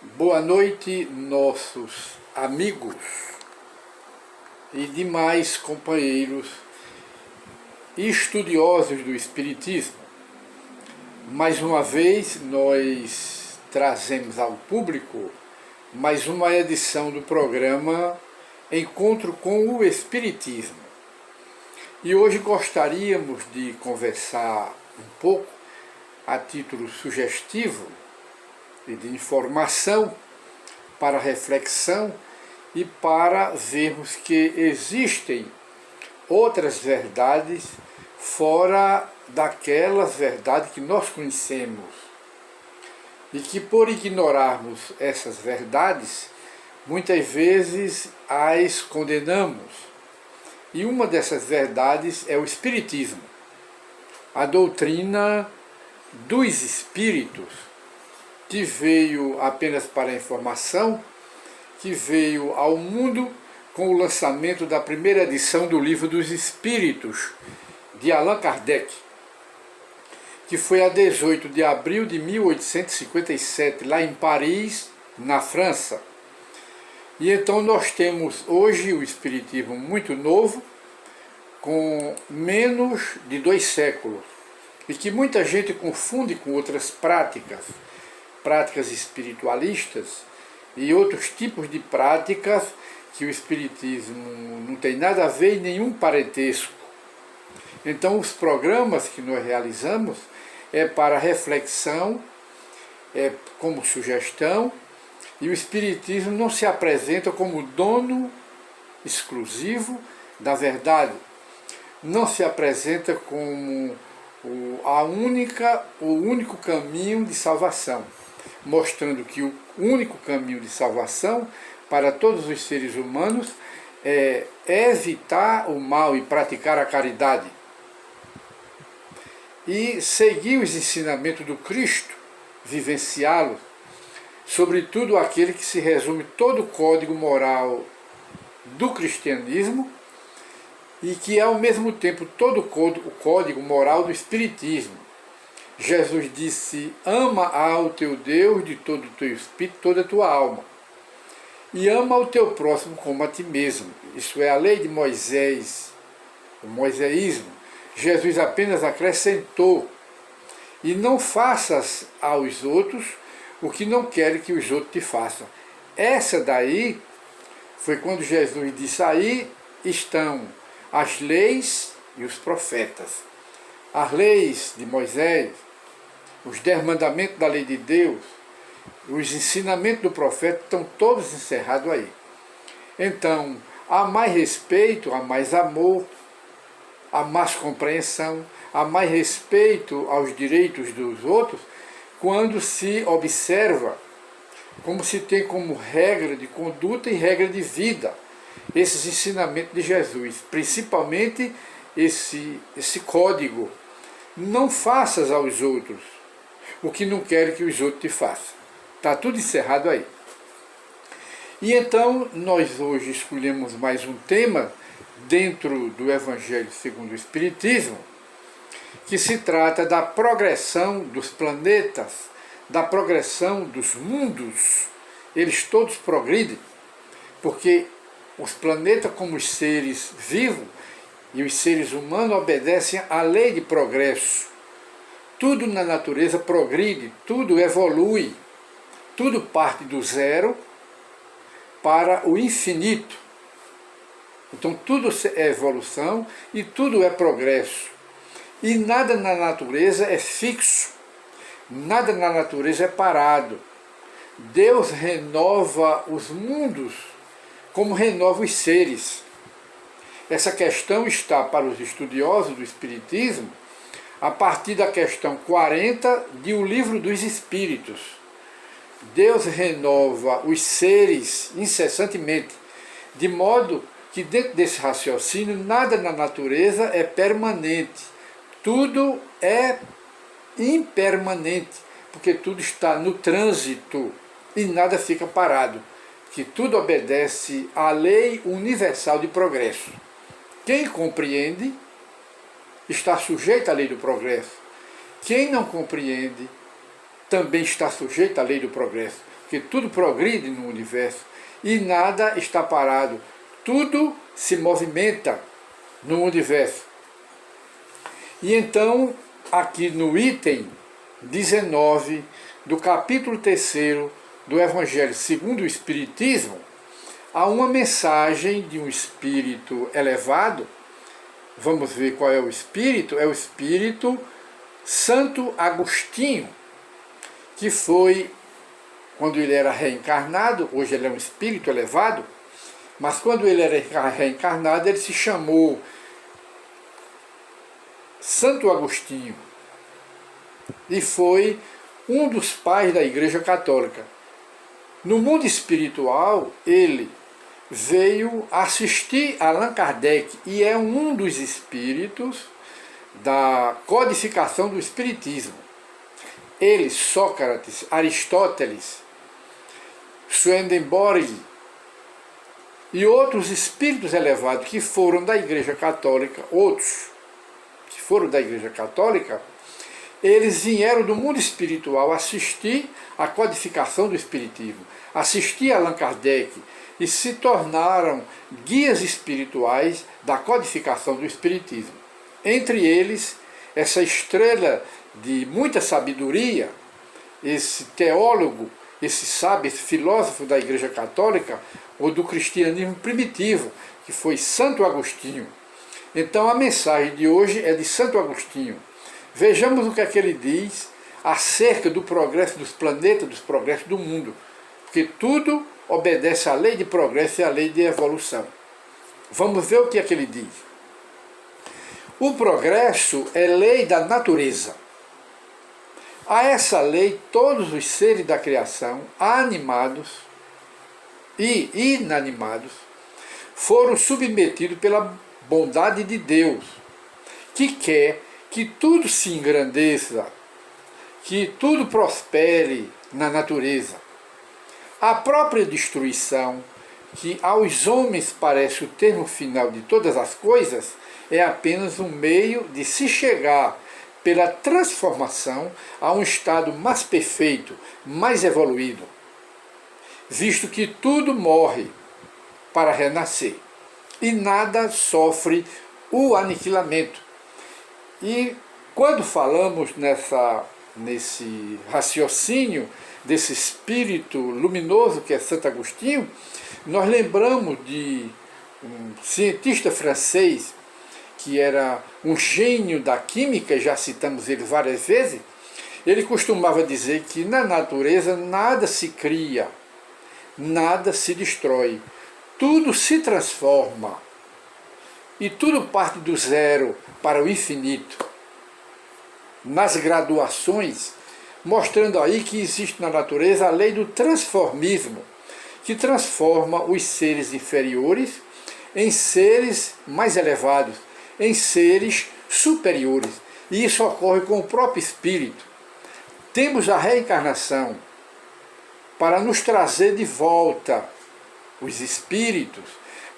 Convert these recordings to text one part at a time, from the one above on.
Boa noite, nossos amigos e demais companheiros e estudiosos do Espiritismo. Mais uma vez, nós trazemos ao público mais uma edição do programa Encontro com o Espiritismo. E hoje gostaríamos de conversar um pouco, a título sugestivo e de informação, para reflexão e para vermos que existem outras verdades fora daquelas verdades que nós conhecemos e que, por ignorarmos essas verdades, muitas vezes as condenamos. E uma dessas verdades é o Espiritismo, a doutrina dos espíritos, que veio apenas para a informação, que veio ao mundo com o lançamento da primeira edição do Livro dos Espíritos, de Allan Kardec, que foi a 18 de abril de 1857, lá em Paris, na França. E então nós temos hoje o Espiritismo muito novo, com menos de 2 séculos, e que muita gente confunde com outras práticas espiritualistas e outros tipos de práticas que o Espiritismo não tem nada a ver e nenhum parentesco. Então os programas que nós realizamos é para reflexão, é como sugestão, e o Espiritismo não se apresenta como dono exclusivo da verdade, não se apresenta como o único caminho de salvação, mostrando que o único caminho de salvação para todos os seres humanos é evitar o mal e praticar a caridade e seguir os ensinamentos do Cristo, vivenciá-los, sobretudo aquele que se resume todo o código moral do cristianismo e que é ao mesmo tempo todo o código moral do Espiritismo. Jesus disse: ama ao teu Deus de todo o teu espírito, toda a tua alma, e ama o teu próximo como a ti mesmo. Isso é a lei de Moisés, o moiseísmo. Jesus apenas acrescentou: e não faças aos outros o que não querem que os outros te façam. Essa daí foi quando Jesus disse: aí estão as leis e os profetas. As leis de Moisés, os 10 mandamentos da lei de Deus, os ensinamentos do profeta estão todos encerrados aí. Então, há mais respeito, há mais amor, há mais compreensão, há mais respeito aos direitos dos outros, quando se observa como se tem como regra de conduta e regra de vida esses ensinamentos de Jesus, principalmente esse código: não faças aos outros o que não querem que os outros te façam. Está tudo encerrado aí. E então nós hoje escolhemos mais um tema dentro do Evangelho segundo o Espiritismo, que se trata da progressão dos planetas, da progressão dos mundos. Eles todos progridem, porque os planetas, como os seres vivos e os seres humanos, obedecem à lei de progresso. Tudo na natureza progride, tudo evolui, tudo parte do zero para o infinito. Então tudo é evolução e tudo é progresso. E nada na natureza é fixo, nada na natureza é parado. Deus renova os mundos como renova os seres. Essa questão está para os estudiosos do Espiritismo a partir da questão 40 de O Livro dos Espíritos. Deus renova os seres incessantemente, de modo que dentro desse raciocínio nada na natureza é permanente, tudo é impermanente, porque tudo está no trânsito e nada fica parado, que tudo obedece à lei universal de progresso. Quem compreende está sujeito à lei do progresso. Quem não compreende também está sujeito à lei do progresso. porque tudo progride no universo e nada está parado, tudo se movimenta no universo. E então, aqui no item 19 do capítulo 3º do Evangelho segundo o Espiritismo, há uma mensagem de um espírito elevado. Vamos ver qual é o espírito. É o espírito Santo Agostinho, que foi, quando ele era reencarnado, hoje ele é um espírito elevado, mas quando ele era reencarnado, ele se chamou Santo Agostinho e foi um dos pais da Igreja Católica. No mundo espiritual, ele veio assistir a Allan Kardec e é um dos espíritos da codificação do Espiritismo. Ele, Sócrates, Aristóteles, Swedenborg e outros espíritos elevados que foram da Igreja Católica, outros que foram da Igreja Católica, eles vieram do mundo espiritual assistir a codificação do Espiritismo, assistir a Allan Kardec e se tornaram guias espirituais da codificação do Espiritismo. Entre eles, essa estrela de muita sabedoria, esse teólogo, esse sábio, esse filósofo da Igreja Católica ou do cristianismo primitivo, que foi Santo Agostinho. Então a mensagem de hoje é de Santo Agostinho. Vejamos o que é que ele diz acerca do progresso dos planetas, dos progressos do mundo, porque tudo obedece à lei de progresso e à lei de evolução. Vamos ver o que é que ele diz. O progresso é lei da natureza. A essa lei, todos os seres da criação, animados e inanimados, foram submetidos pela bondade de Deus, que quer que tudo se engrandeça, que tudo prospere na natureza. A própria destruição, que aos homens parece o termo final de todas as coisas, é apenas um meio de se chegar pela transformação a um estado mais perfeito, mais evoluído, visto que tudo morre para renascer e nada sofre o aniquilamento. E quando falamos nesse raciocínio desse espírito luminoso que é Santo Agostinho, nós lembramos de um cientista francês que era um gênio da química, já citamos ele várias vezes. Ele costumava dizer que na natureza nada se cria, nada se destrói, tudo se transforma e tudo parte do zero para o infinito. Nas graduações, mostrando aí que existe na natureza a lei do transformismo, que transforma os seres inferiores em seres mais elevados, em seres superiores. E isso ocorre com o próprio espírito. Temos a reencarnação para nos trazer de volta os espíritos,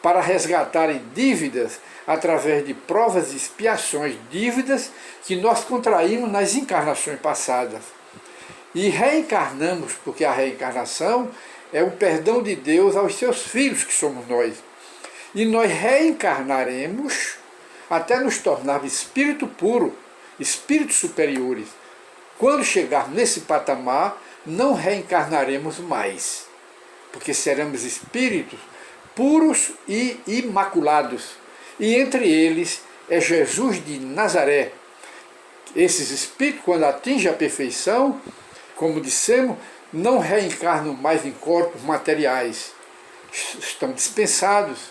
para resgatarem dívidas através de provas e expiações, dívidas que nós contraímos nas encarnações passadas. E reencarnamos, porque a reencarnação é o perdão de Deus aos seus filhos, que somos nós. E nós reencarnaremos até nos tornar espírito puro, espíritos superiores. Quando chegar nesse patamar, não reencarnaremos mais, porque seremos espíritos puros e imaculados. E entre eles é Jesus de Nazaré. Esses espíritos, quando atingem a perfeição, como dissemos, não reencarnam mais em corpos materiais. Estão dispensados,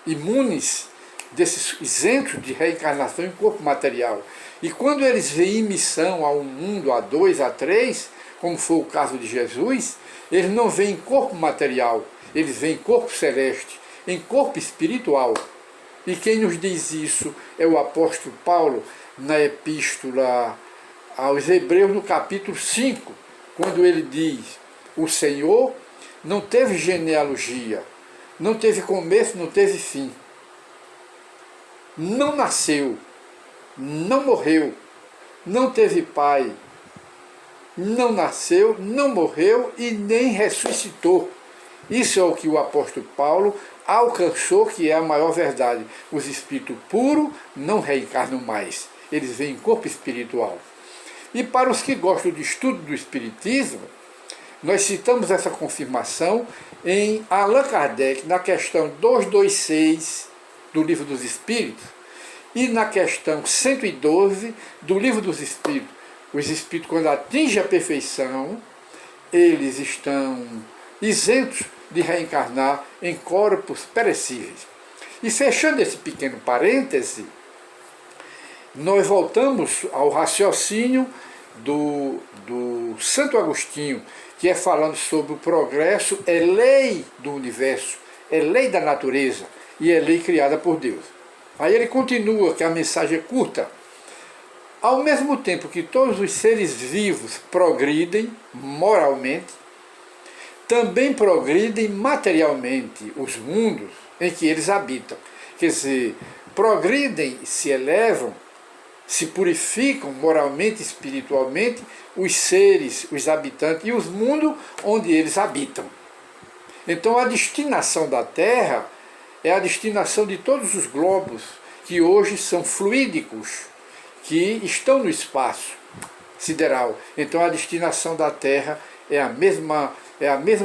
imunes, desses isentos de reencarnação em corpo material. E quando eles vêm em missão a um mundo, a dois, a três, como foi o caso de Jesus, eles não vêm em corpo material, eles vêm em corpo celeste, em corpo espiritual. E quem nos diz isso é o apóstolo Paulo, na epístola aos Hebreus, no capítulo 5, quando ele diz: o Senhor não teve genealogia, não teve começo, não teve fim. Não nasceu, não morreu, não teve pai, não nasceu, não morreu e nem ressuscitou. Isso é o que o apóstolo Paulo alcançou, que é a maior verdade. Os espíritos puros não reencarnam mais, eles vêm em corpo espiritual. E para os que gostam de estudo do Espiritismo, nós citamos essa confirmação em Allan Kardec, na questão 226 do Livro dos Espíritos, e na questão 112 do Livro dos Espíritos. Os espíritos, quando atingem a perfeição, eles estão isentos de reencarnar em corpos perecíveis. E fechando esse pequeno parêntese, nós voltamos ao raciocínio do Santo Agostinho, que é falando sobre o progresso, é lei do universo, é lei da natureza e é lei criada por Deus. Aí ele continua, que a mensagem é curta. Ao mesmo tempo que todos os seres vivos progridem moralmente, também progridem materialmente os mundos em que eles habitam. Quer dizer, progridem, se elevam, se purificam moralmente e espiritualmente os seres, os habitantes e os mundos onde eles habitam. Então a destinação da Terra é a destinação de todos os globos que hoje são fluídicos, que estão no espaço sideral. Então a destinação da Terra é a mesma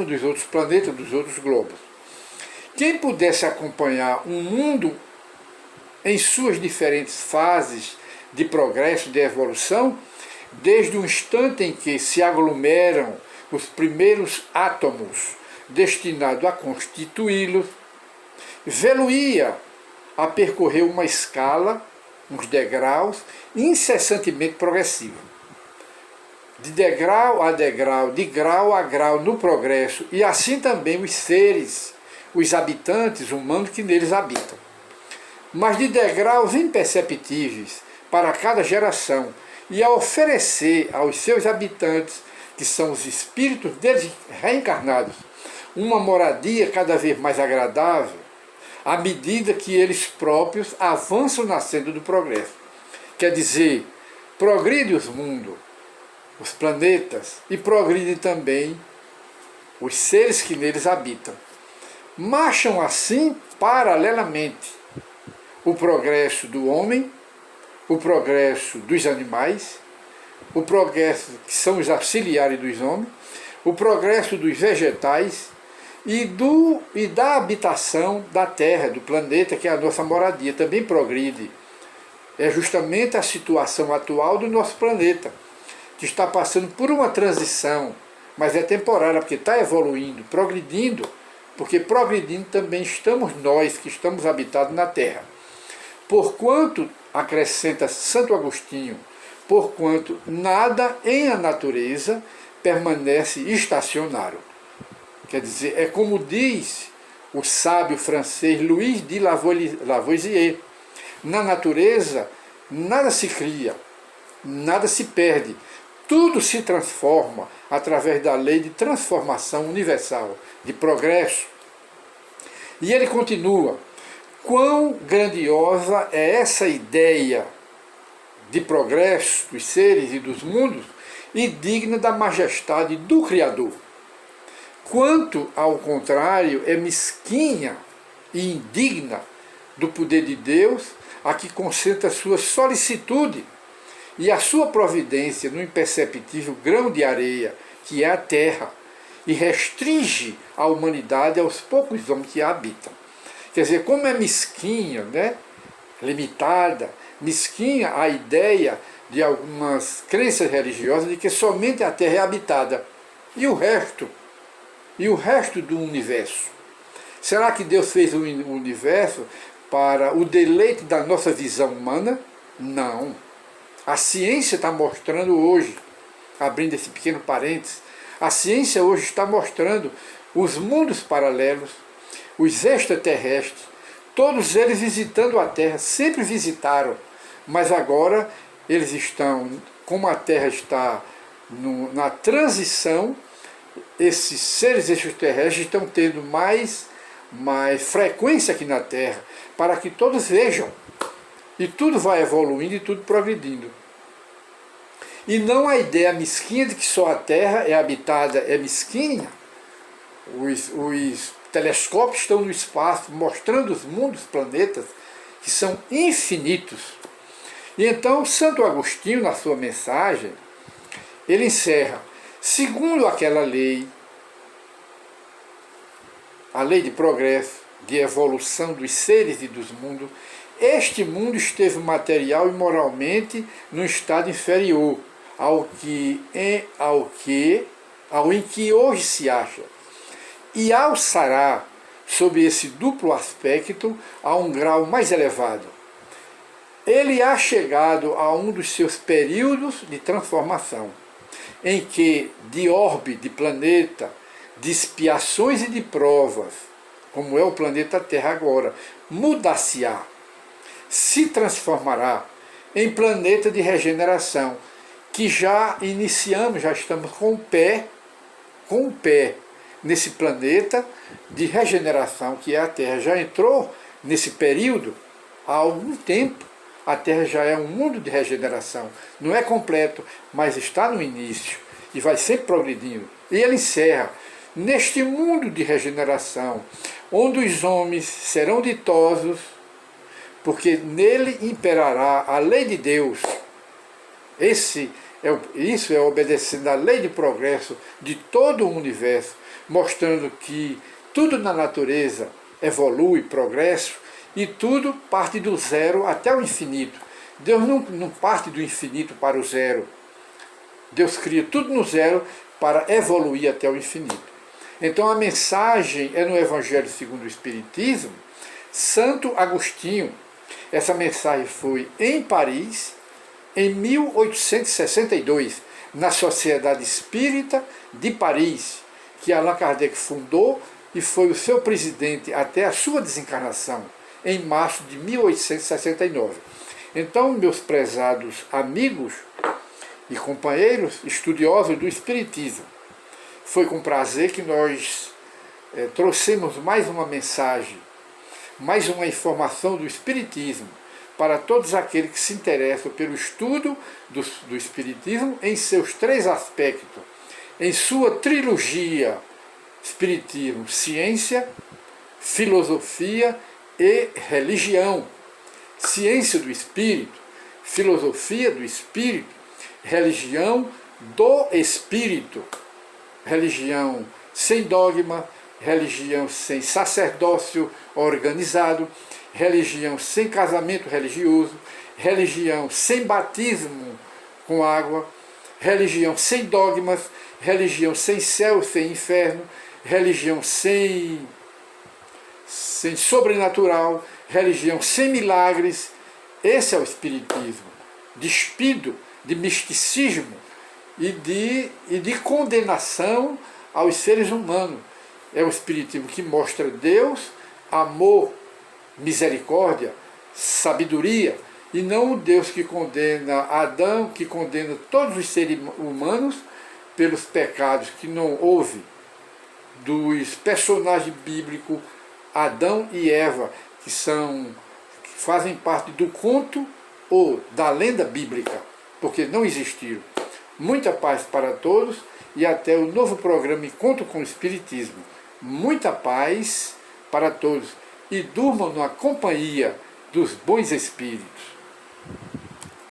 dos outros planetas, dos outros globos. Quem pudesse acompanhar um mundo em suas diferentes fases de progresso, de evolução, desde o instante em que se aglomeram os primeiros átomos destinados a constituí-los, vê-lo-ia a percorrer uma escala, uns degraus, incessantemente progressiva. De degrau a degrau, de grau a grau no progresso, e assim também os seres, os habitantes humanos que neles habitam. Mas de degraus imperceptíveis para cada geração, e a oferecer aos seus habitantes, que são os espíritos deles reencarnados, uma moradia cada vez mais agradável, à medida que eles próprios avançam na senda do progresso. Quer dizer, progride os mundos, os planetas, e progride também os seres que neles habitam. Marcham assim paralelamente o progresso do homem, o progresso dos animais, o progresso que são os auxiliares dos homens, o progresso dos vegetais e da habitação da Terra, do planeta, que é a nossa moradia, também progride. É justamente a situação atual do nosso planeta, que está passando por uma transição, mas é temporária, porque está evoluindo, progredindo, porque progredindo também estamos nós, que estamos habitados na Terra. Porquanto, acrescenta Santo Agostinho, porquanto nada em a natureza permanece estacionário. Quer dizer, é como diz o sábio francês Louis de Lavoisier, na natureza nada se cria, nada se perde, tudo se transforma através da lei de transformação universal, de progresso. E ele continua: quão grandiosa é essa ideia de progresso dos seres e dos mundos e digna da majestade do Criador. Quanto, ao contrário, é mesquinha e indigna do poder de Deus, a que concentra sua solicitude e a sua providência no imperceptível grão de areia, que é a terra, e restringe a humanidade aos poucos homens que a habitam. Quer dizer, como é mesquinha, né? Limitada, mesquinha a ideia de algumas crenças religiosas de que somente a Terra é habitada. E o resto? E o resto do universo? Será que Deus fez o universo para o deleite da nossa visão humana? Não. A ciência está mostrando hoje, abrindo esse pequeno parênteses, a ciência hoje está mostrando os mundos paralelos, os extraterrestres, todos eles visitando a Terra, sempre visitaram, mas agora eles estão, como a Terra está na transição, esses seres extraterrestres estão tendo mais frequência aqui na Terra, para que todos vejam. E tudo vai evoluindo e tudo progredindo. E não a ideia mesquinha de que só a Terra é habitada, é mesquinha. Os telescópios estão no espaço mostrando os mundos, planetas, que são infinitos. E então Santo Agostinho, na sua mensagem, ele encerra: segundo aquela lei, a lei de progresso, de evolução dos seres e dos mundos, este mundo esteve material e moralmente num estado inferior ao em que hoje se acha, e alçará sob esse duplo aspecto a um grau mais elevado. Ele há chegado a um dos seus períodos de transformação, em que, de orbe, de planeta, de expiações e de provas, como é o planeta Terra agora, mudar-se-á, se transformará em planeta de regeneração, que já iniciamos, já estamos com o pé nesse planeta de regeneração que é a Terra. Já entrou nesse período há algum tempo. A Terra já é um mundo de regeneração. Não é completo, mas está no início e vai sempre progredindo. E ele encerra: neste mundo de regeneração, onde os homens serão ditosos, porque nele imperará a lei de Deus. Isso é obedecendo à lei de progresso de todo o universo, mostrando que tudo na natureza evolui, progresso, e tudo parte do zero até o infinito. Deus não parte do infinito para o zero. Deus cria tudo no zero para evoluir até o infinito. Então a mensagem é no Evangelho segundo o Espiritismo, Santo Agostinho. Essa mensagem foi em Paris, em 1862, na Sociedade Espírita de Paris, que Allan Kardec fundou e foi o seu presidente até a sua desencarnação, em março de 1869. Então, meus prezados amigos e companheiros estudiosos do Espiritismo, foi com prazer que nós trouxemos mais uma mensagem, mais uma informação do Espiritismo, para todos aqueles que se interessam pelo estudo do Espiritismo em seus três aspectos, em sua trilogia: Espiritismo, ciência, filosofia e religião. Ciência do Espírito, filosofia do Espírito, religião do Espírito. Religião sem dogma, religião sem sacerdócio organizado, religião sem casamento religioso, religião sem batismo com água, religião sem dogmas, religião sem céu, sem inferno, religião sem sobrenatural, religião sem milagres. Esse é o Espiritismo, despido de misticismo e de condenação aos seres humanos. É o Espiritismo que mostra Deus, amor, misericórdia, sabedoria, e não o Deus que condena Adão, que condena todos os seres humanos pelos pecados que não houve dos personagens bíblicos Adão e Eva, que fazem parte do conto ou da lenda bíblica, porque não existiram. Muita paz para todos e até o novo programa Encontro com o Espiritismo. Muita paz para todos e durmam na companhia dos bons espíritos.